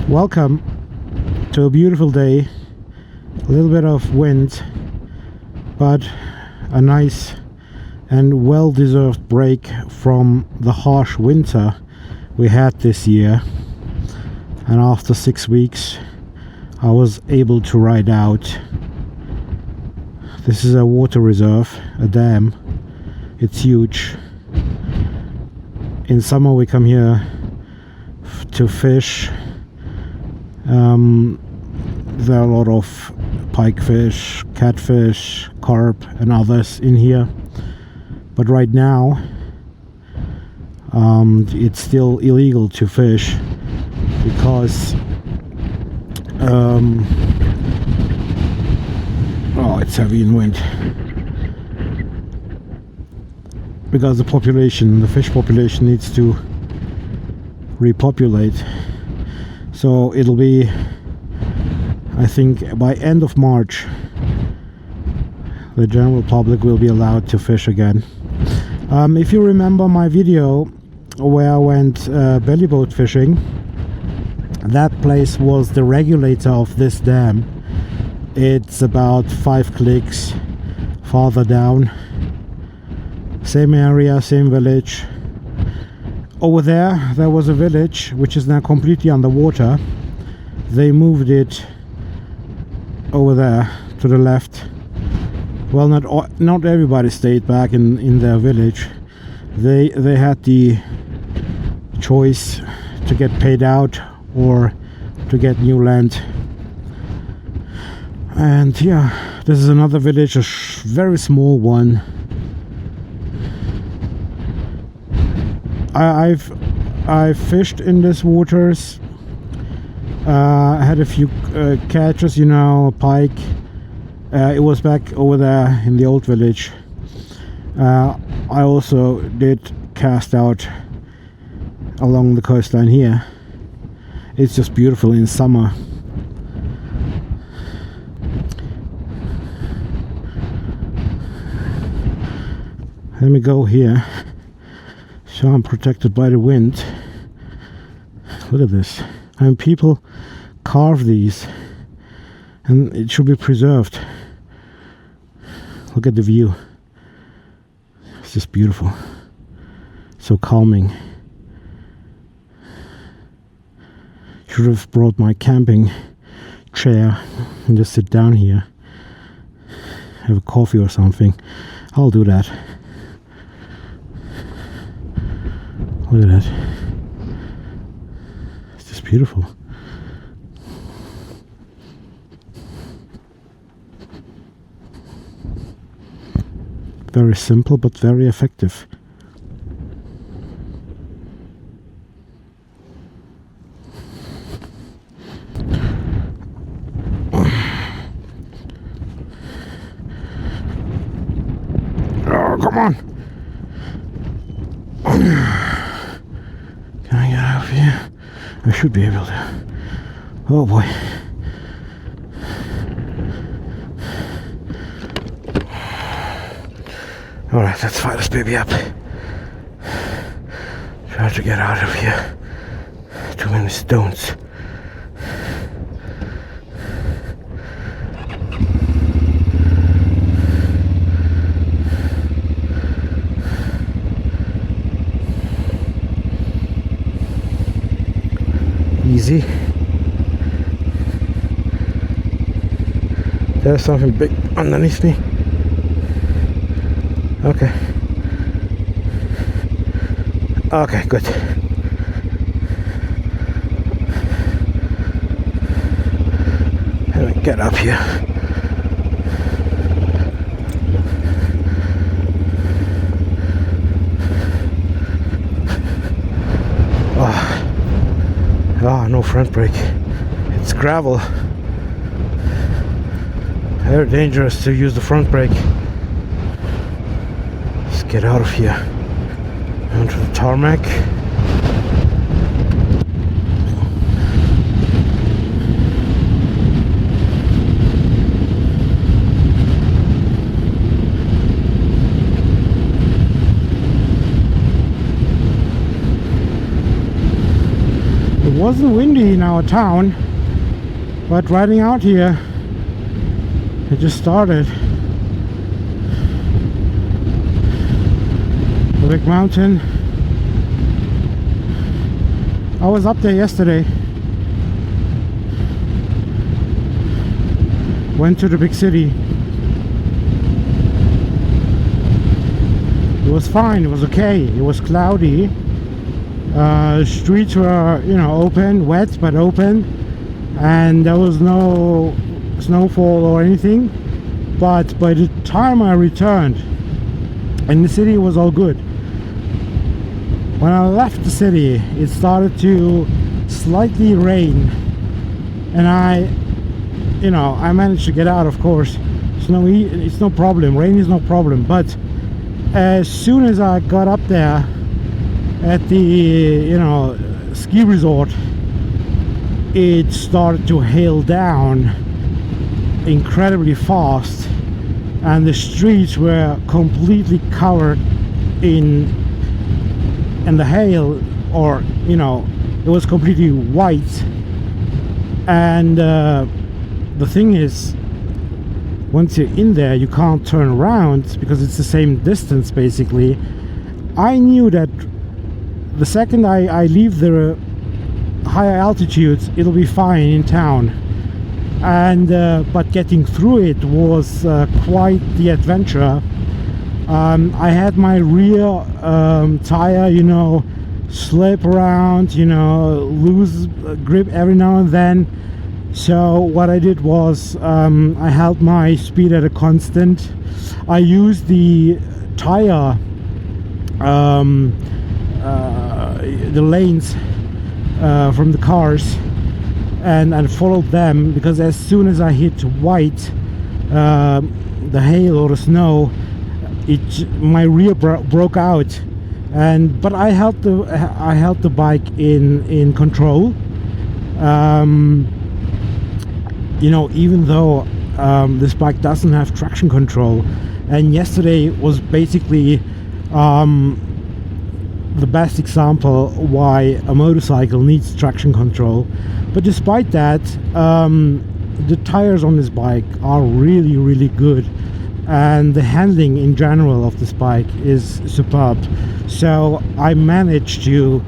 Welcome to a beautiful day. A little bit of wind, but a nice and well-deserved break from the harsh winter we had this year. And after 6 weeks I was able to ride out. This is a water reserve, a dam. It's huge. In summer we come here to fish. There are a lot of pikefish, catfish, carp and others in here, but right now it's still illegal to fish because oh, it's heavy in wind, because the fish population needs to repopulate. So it'll be, I think, by end of March the general public will be allowed to fish again. If you remember my video where I went belly boat fishing, that place was the regulator of this dam. It's about 5 clicks farther down. Same area, same village. Over there was a village which is now completely underwater. They moved it over there to the left. Well, not everybody stayed back in their village. They had the choice to get paid out or to get new land. And yeah, this is another village, a very small one. I've fished in these waters. I had a few catches, a pike. It was back over there in the old village. I also did cast out along the coastline here. It's just beautiful in summer. Let me go here. So I'm protected by the wind. Look at this. I mean, people carve these and it should be preserved. Look at the view. It's just beautiful. So calming. Should have brought my camping chair and just sit down here. Have a coffee or something. I'll do that. Look at that. It's just beautiful. Very simple but very effective. Oh, come on! Can I get out of here? I should be able to. Oh boy. Alright, let's fire this baby up. Try to get out of here. Too many stones. Easy. There's something big underneath me. Okay. Okay, good. Let me get up here. Oh, no front brake. It's gravel. Very dangerous to use the front brake. Let's get out of here. Onto the tarmac. wasn't windy in our town, but riding out here, it just started. A big mountain. I was up there yesterday. Went to the big city. It was fine, it was okay. It was cloudy. Streets were, you know, open, wet but open, and there was no snowfall or anything. But by the time I returned, in the city, it was all good. When I left the city, it started to slightly rain, and I managed to get out, of course. It's no problem, rain is no problem. But as soon as I got up there at the, you know, ski resort, it started to hail down incredibly fast, and the streets were completely covered in the hail, or, you know, it was completely white. And the thing is, once you're in there, you can't turn around because it's the same distance basically. I knew that the second I leave the higher altitudes, it'll be fine in town. And but getting through it was quite the adventure. I had my rear tire, you know, slip around, you know, lose grip every now and then. So what I did was I held my speed at a constant. I used the tire, the lanes from the cars, and followed them, because as soon as I hit white, the hail or the snow, my rear broke out, but I held the bike in control. You know, even though this bike doesn't have traction control, and yesterday was basically the best example why a motorcycle needs traction control. But despite that, the tires on this bike are really, really good, and the handling in general of this bike is superb. So I managed to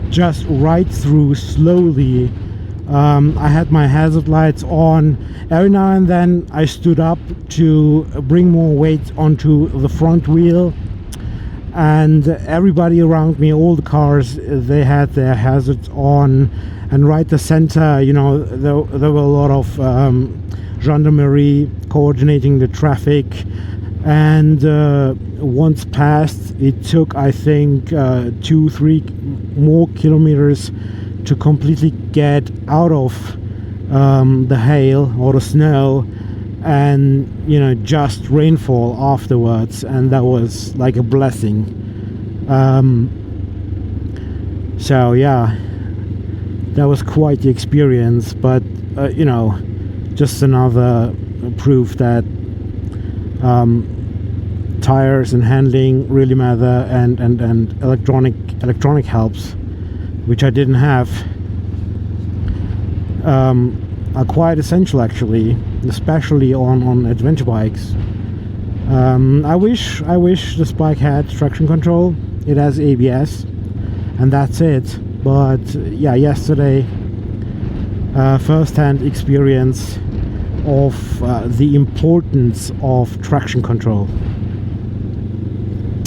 just ride through slowly. I had my hazard lights on. Every now and then I stood up to bring more weight onto the front wheel, and everybody around me, all the cars, they had their hazards on. And right the center, you know, there were a lot of gendarmerie coordinating the traffic. And once past, it took, I think, 2-3 more kilometers to completely get out of the hail or the snow, and, you know, just rainfall afterwards, and that was like a blessing. So yeah, that was quite the experience. But you know, just another proof that tires and handling really matter, and electronic helps, which I didn't have, are quite essential actually, especially on adventure bikes. I wish this bike had traction control. It has ABS, and that's it. But yeah, yesterday, first-hand experience of the importance of traction control.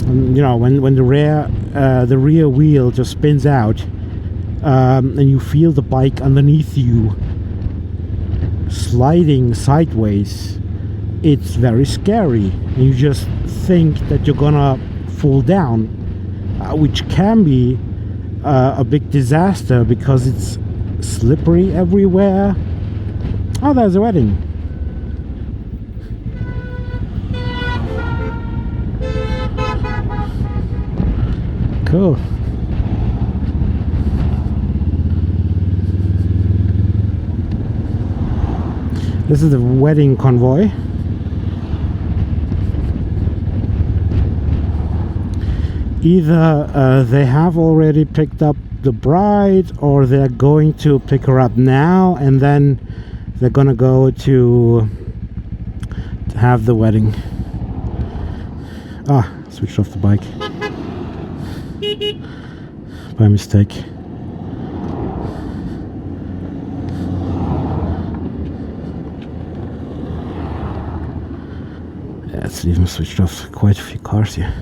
And, you know, when the rear wheel just spins out, and you feel the bike underneath you sliding sideways, it's very scary. And you just think that you're gonna fall down, which can be a big disaster because it's slippery everywhere. Oh, there's a wedding. Cool. This is the wedding convoy. Either they have already picked up the bride, or they're going to pick her up now and then they're gonna go to have the wedding. Ah, switched off the bike by mistake. Yeah, it's even switched off quite a few cars here.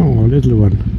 Oh, a little one.